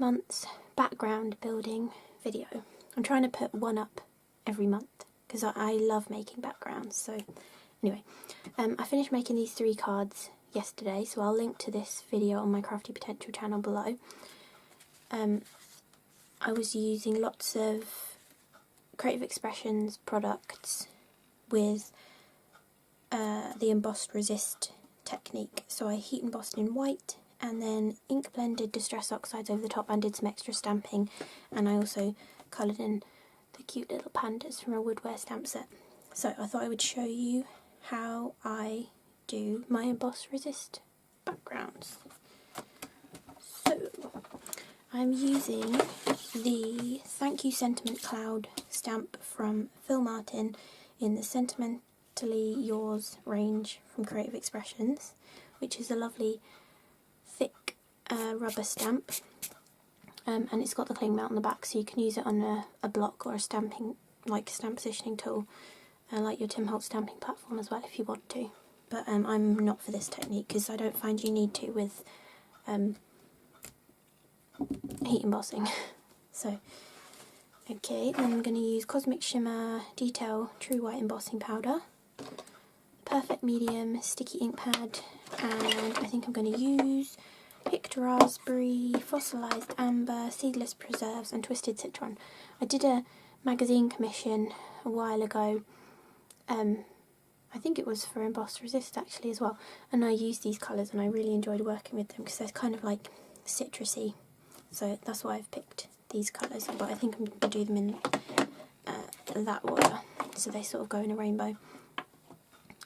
month's background building video. I'm trying to put one up every month because I love making backgrounds. So anyway, I finished making these 3 cards yesterday, so I'll link to this video on my Crafty Potential channel below. I was using lots of Creative Expressions products with the embossed resist technique. So I heat embossed in white and then ink blended Distress Oxides over the top and did some extra stamping, and I also coloured in the cute little pandas from a woodware stamp set. So I thought I would show you how I do my embossed resist backgrounds. So I'm using the Thank You Sentiment Cloud stamp from Phil Martin in the Sentimentally Yours range from Creative Expressions, which is a lovely thick rubber stamp, and it's got the cling mount on the back, so you can use it on a block or a stamping, like a stamp positioning tool, like your Tim Holtz stamping platform as well if you want to. But I'm not for this technique because I don't find you need to with heat embossing. So, okay, then I'm going to use Cosmic Shimmer Detail True White Embossing Powder, Perfect Medium Sticky Ink Pad, and I think I'm going to use Picked Raspberry, Fossilized Amber, Seedless Preserves and Twisted Citron. I did a magazine commission a while ago, I think it was for Embossed Resist actually as well, and I used these colours and I really enjoyed working with them because they're kind of like citrusy, so that's why I've picked these colours, but I think I'm going to do them in that order, so they sort of go in a rainbow.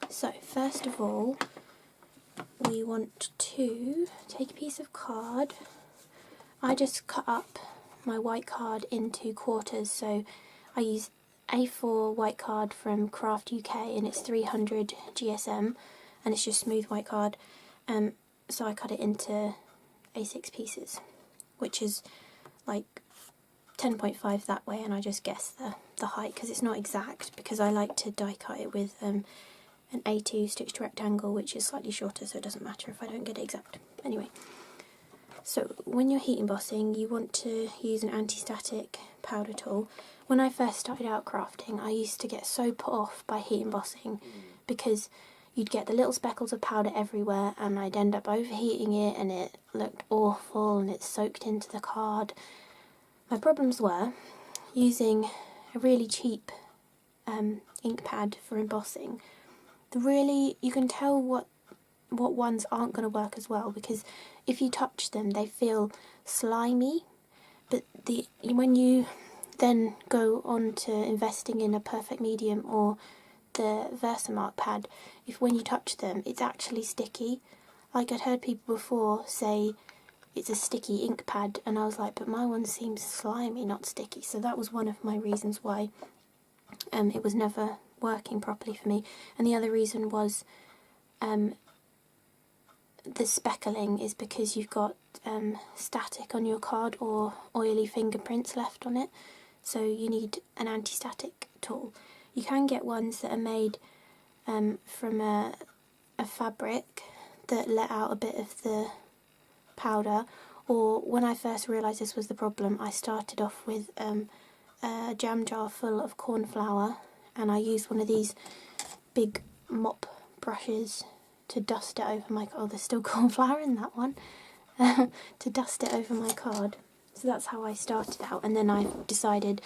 So first of all, we want to take a piece of card. I just cut up my white card into quarters, so I use A4 white card from Craft UK and it's 300 GSM and it's just smooth white card, so I cut it into A6 pieces, which is like 10.5 that way, and I just guess the height because it's not exact, because I like to die cut it with an A2 stitched rectangle, which is slightly shorter, so it doesn't matter if I don't get it exact. Anyway, so when you're heat embossing, you want to use an anti-static powder tool. When I first started out crafting, I used to get so put off by heat embossing because you'd get the little speckles of powder everywhere and I'd end up overheating it and it looked awful and it soaked into the card. My problems were using a really cheap ink pad for embossing. You can tell what ones aren't going to work as well, because if you touch them they feel slimy, but when you then go on to investing in a Perfect Medium or the Versamark pad, when you touch them it's actually sticky. Like, I'd heard people before say it's a sticky ink pad and I was like, but my one seems slimy, not sticky. So that was one of my reasons why it was never working properly for me. And the other reason was the speckling is because you've got static on your card or oily fingerprints left on it, so you need an anti-static tool. You can get ones that are made from a fabric that let out a bit of the powder, or when I first realised this was the problem, I started off with a jam jar full of corn flour, and I used one of these big mop brushes to dust it over my card. Oh, there's still corn flour in that one. To dust it over my card. So that's how I started out, and then I decided,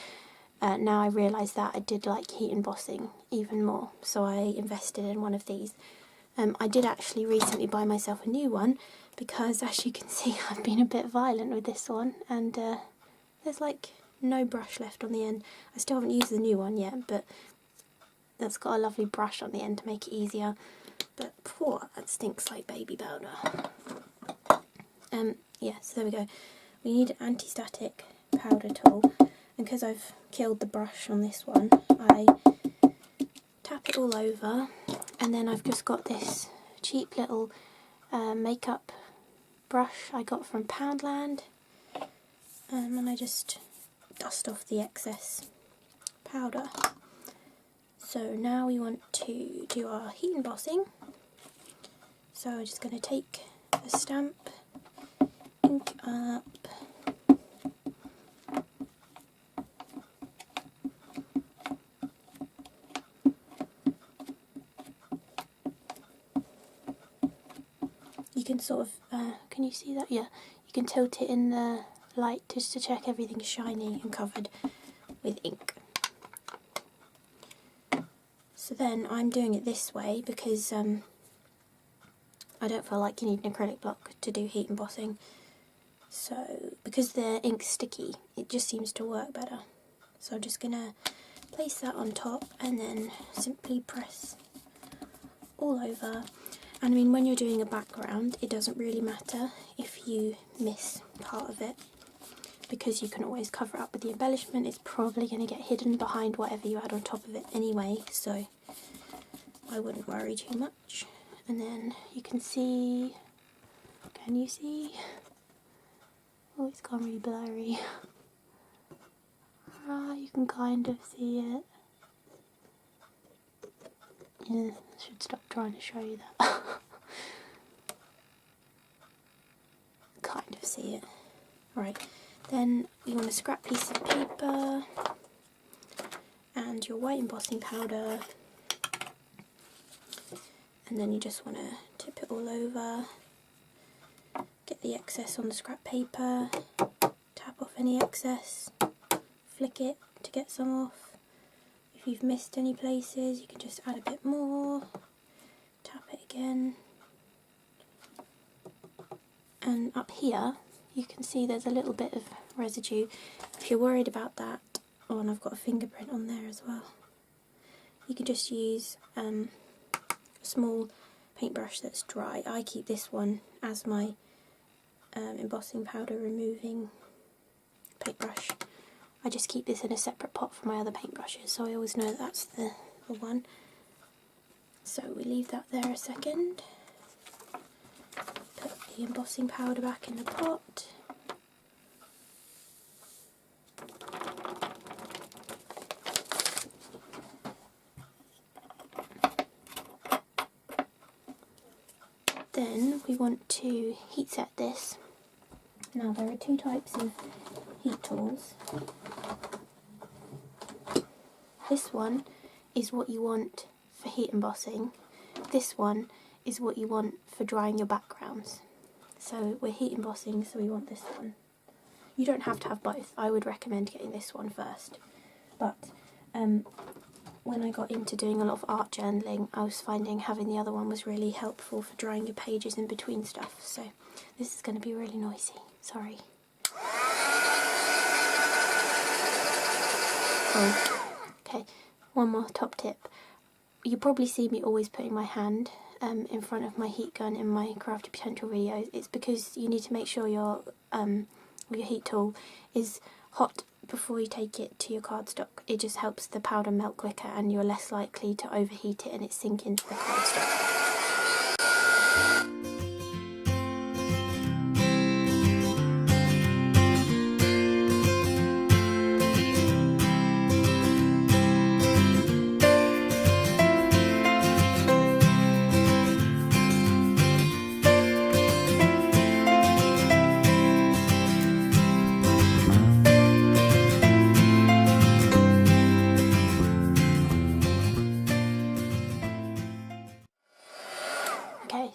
now I realise that I did like heat embossing even more, so I invested in one of these. I did actually recently buy myself a new one because, as you can see, I've been a bit violent with this one, and there's like no brush left on the end. I still haven't used the new one yet, but that's got a lovely brush on the end to make it easier. But poor, that stinks like baby powder. Yeah, so there we go. We need an anti-static powder tool, and because I've killed the brush on this one, I tap it all over, and then I've just got this cheap little makeup brush I got from Poundland, and I just dust off the excess powder. So now we want to do our heat embossing. So I'm just going to take the stamp, ink up, can sort of, can you see that? Yeah, you can tilt it in the light just to check everything's shiny and covered with ink. So then I'm doing it this way because I don't feel like you need an acrylic block to do heat embossing. So because the ink's sticky, it just seems to work better. So I'm just going to place that on top and then simply press all over. And I mean, when you're doing a background, it doesn't really matter if you miss part of it, because you can always cover it up with the embellishment. It's probably going to get hidden behind whatever you add on top of it anyway, so I wouldn't worry too much. And then you can see, can you see? Oh, it's gone really blurry. You can kind of see it. Yeah, I should stop trying to show you that. Kind of see it. Right, then you want a scrap piece of paper and your white embossing powder, and then you just want to tip it all over, get the excess on the scrap paper, tap off any excess, flick it to get some off. If you've missed any places, you can just add a bit more, tap it again. And up here, you can see there's a little bit of residue. If you're worried about that, oh, and I've got a fingerprint on there as well, you can just use a small paintbrush that's dry. I keep this one as my embossing powder removing paintbrush. I just keep this in a separate pot from my other paintbrushes, so I always know that's the one. So we leave that there a second. Put the embossing powder back in the pot. Then we want to heat set this. Now there are two types of heat tools. This one is what you want for heat embossing. This one is what you want for drying your backgrounds. So we're heat embossing, so we want this one. You don't have to have both. I would recommend getting this one first. But when I got into doing a lot of art journaling, I was finding having the other one was really helpful for drying your pages in between stuff. So this is going to be really noisy. Sorry. Oh. Okay, one more top tip. You probably see me always putting my hand in front of my heat gun in my Crafty Potential videos. It's because you need to make sure your heat tool is hot before you take it to your cardstock. It just helps the powder melt quicker and you're less likely to overheat it and it sink into the cardstock.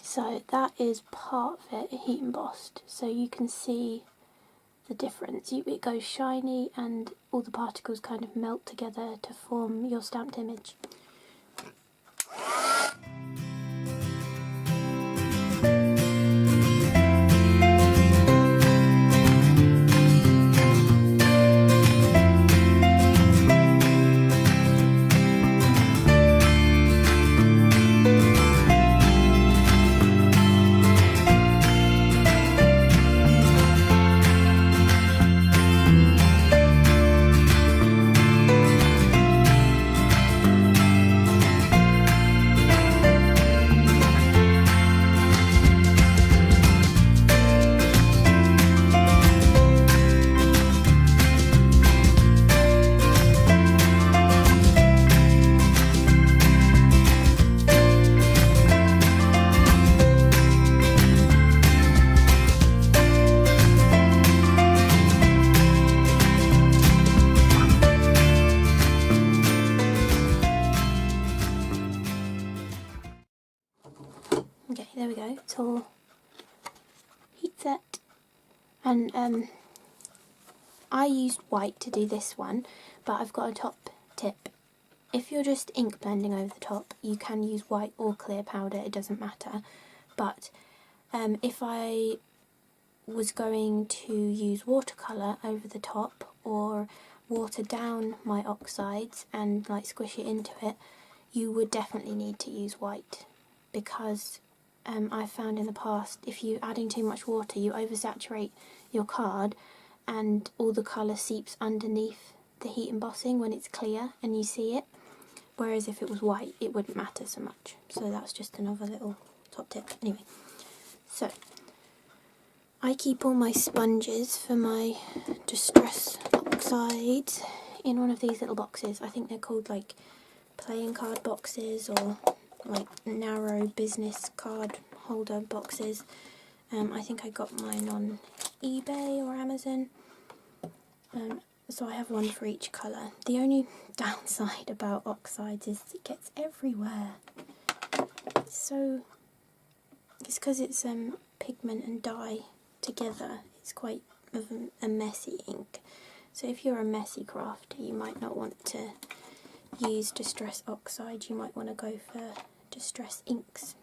So that is part of it, heat embossed, so you can see the difference. It goes shiny and all the particles kind of melt together to form your stamped image. Okay, there we go, it's all And I used white to do this one, but I've got a top tip. If you're just ink blending over the top, you can use white or clear powder, it doesn't matter. But if I was going to use watercolour over the top or water down my oxides and like squish it into it, you would definitely need to use white, because I've found in the past if you're adding too much water you oversaturate your card and all the colour seeps underneath the heat embossing when it's clear and you see it, whereas if it was white it wouldn't matter so much. So that's just another little top tip. Anyway, so I keep all my sponges for my Distress Oxide in one of these little boxes. I think they're called like playing card boxes or like narrow business card holder boxes. I think I got mine on eBay or Amazon. So I have one for each colour. The only downside about oxides is it gets everywhere. So it's because it's pigment and dye together, it's quite of a messy ink. So if you're a messy crafter, you might not want to use Distress Oxide, you might want to go for Distress inks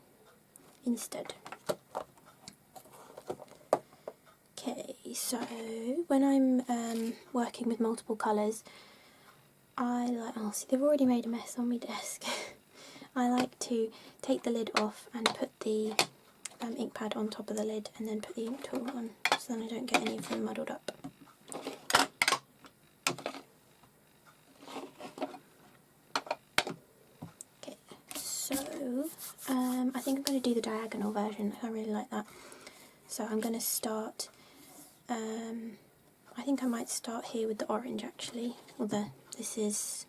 instead. Okay, so when I'm working with multiple colours, I like, oh see they've already made a mess on my desk. I like to take the lid off and put the ink pad on top of the lid and then put the ink tool on, so then I don't get any of them muddled up. Okay, so I think I'm going to do the diagonal version. I really like that. So I'm going to start, I think I might start here with the orange actually. Well, this is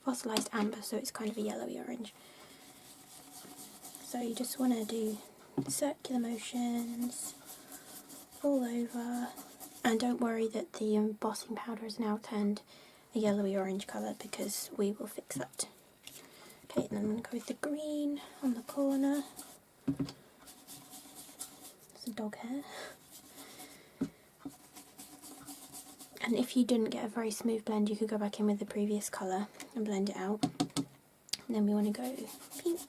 Fossilized amber, so it's kind of a yellowy orange. So you just want to do circular motions all over, and don't worry that the embossing powder has now turned a yellowy orange colour, because we will fix that. Okay, and then I'm going to go with the green on the corner. There's a dog hair. And if you didn't get a very smooth blend, you could go back in with the previous colour and blend it out. And then we want to go pink.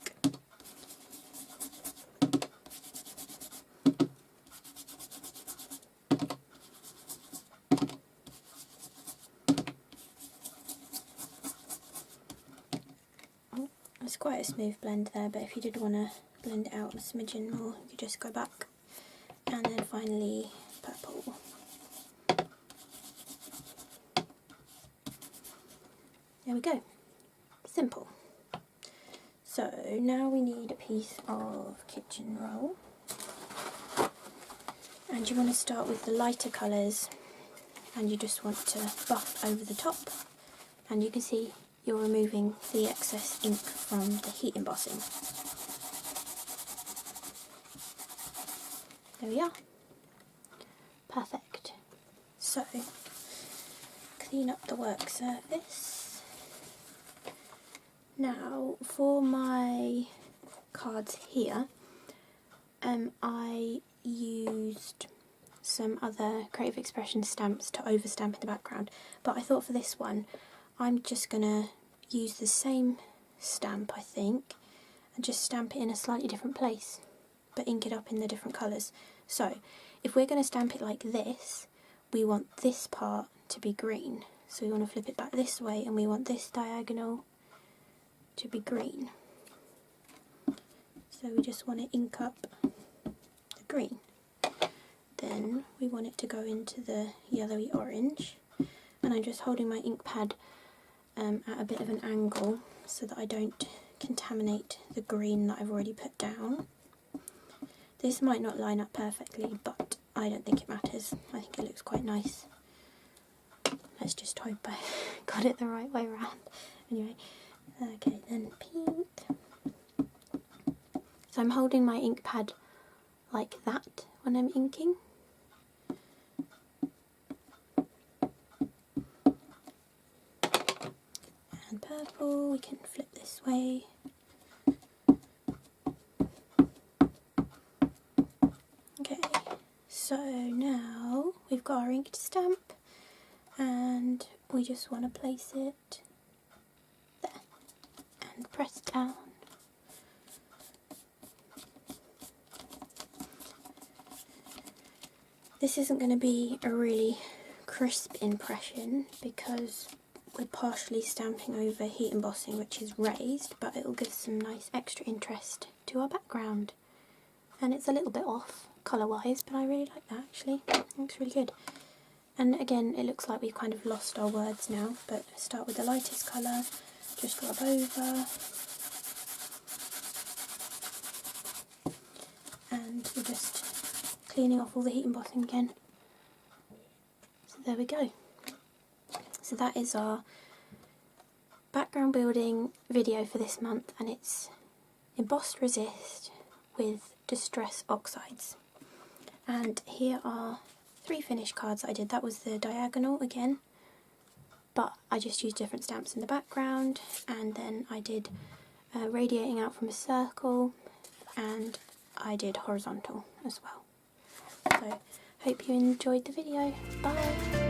It's quite a smooth blend there, but if you did want to blend it out a smidgen more, you could just go back. And then finally purple. There we go. Simple. So now we need a piece of kitchen roll. And you want to start with the lighter colours, and you just want to buff over the top. And you can see you're removing the excess ink from the heat embossing. There we are. Perfect. So, clean up the work surface. Now, for my cards here, I used some other Creative Expression stamps to overstamp in the background, but I thought for this one I'm just going to use the same stamp, I think, and just stamp it in a slightly different place, but ink it up in the different colours. So, if we're going to stamp it like this, we want this part to be green. So we want to flip it back this way, and we want this diagonal to be green. So we just want to ink up the green. Then we want it to go into the yellowy orange, and I'm just holding my ink pad at a bit of an angle so that I don't contaminate the green that I've already put down. This might not line up perfectly, but I don't think it matters. I think it looks quite nice. Let's just hope I got it the right way around. Anyway, okay, then pink. So I'm holding my ink pad like that when I'm inking. And purple, we can flip this way. Okay, so now got our ink to stamp, and we just want to place it there and press down. This isn't going to be a really crisp impression because we're partially stamping over heat embossing, which is raised, but it will give some nice extra interest to our background. And it's a little bit off colour wise, but I really like that actually. It looks really good. And again, it looks like we've kind of lost our words now, but start with the lightest colour, just rub over, and we're just cleaning off all the heat embossing again. So there we go. So that is our background building video for this month, and it's Embossed Resist with Distress Oxides. And here are 3 finished cards that I did. That was the diagonal again, but I just used different stamps in the background, and then I did radiating out from a circle, and I did horizontal as well. So hope you enjoyed the video. Bye!